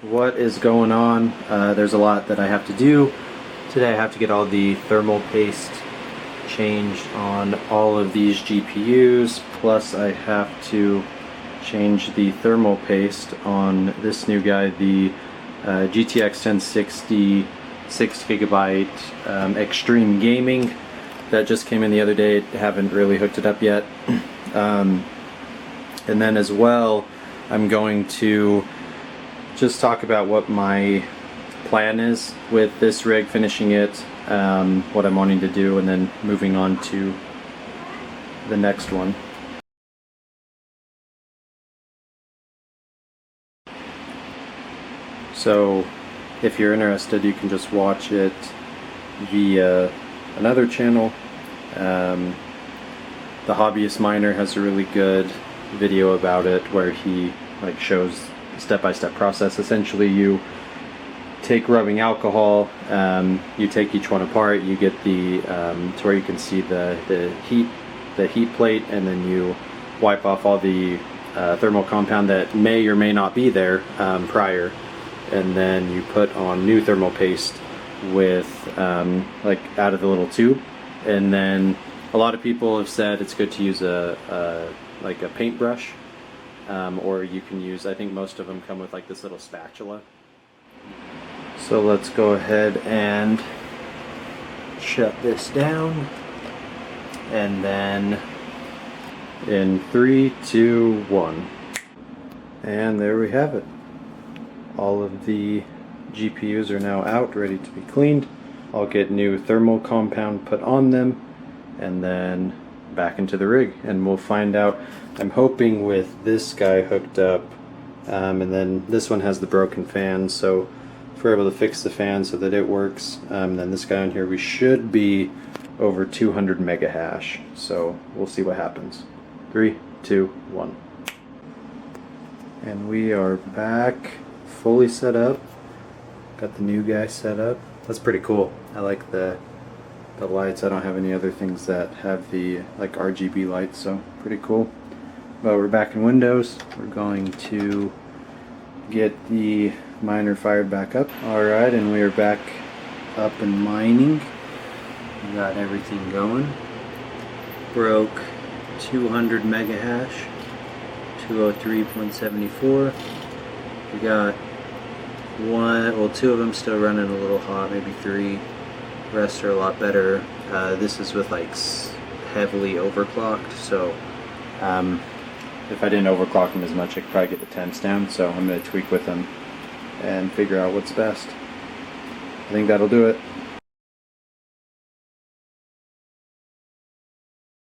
What is going on? There's a lot that I have to do. Today I have to get all the thermal paste changed on all of these GPUs, plus I have to change the thermal paste on this new guy, the GTX 1060 6GB Xtreme Gaming that just came in the other day. Haven't really hooked it up yet. And then as well, I'm going to just talk about what my plan is with this rig, finishing it, what I'm wanting to do, and then moving on to the next one. So if you're interested, you can just watch it via another channel. The Hobbyist Miner has a really good video about it where he shows step-by-step process. Essentially, you take rubbing alcohol, you take each one apart, you get the to where you can see the heat plate, and then you wipe off all the thermal compound that may or may not be there prior, and then you put on new thermal paste with out of the little tube. And then a lot of people have said it's good to use a paintbrush, or you can use, I think most of them come with this little spatula. So let's go ahead and shut this down, and then in 3, 2, 1, and there we have it. All of the GPUs are now out, ready to be cleaned. I'll get new thermal compound put on them, and then back into the rig, and we'll find out. I'm hoping with this guy hooked up, and then this one has the broken fan, so if we're able to fix the fan so that it works, then this guy on here, we should be over 200 mega hash, so we'll see what happens. 3, 2, 1. And we are back, fully set up. Got the new guy set up. That's pretty cool. I like the lights. I don't have any other things that have the RGB lights, so pretty cool. But we're back in Windows. We're going to get the miner fired back up. Alright, and we are back up and mining. We got everything going. Broke 200 mega hash, 203.74. We got two of them still running a little hot, maybe 3. The rest are a lot better. This is with heavily overclocked, so if I didn't overclock them as much, I could probably get the temps down, so I'm going to tweak with them and figure out what's best. I think that'll do it.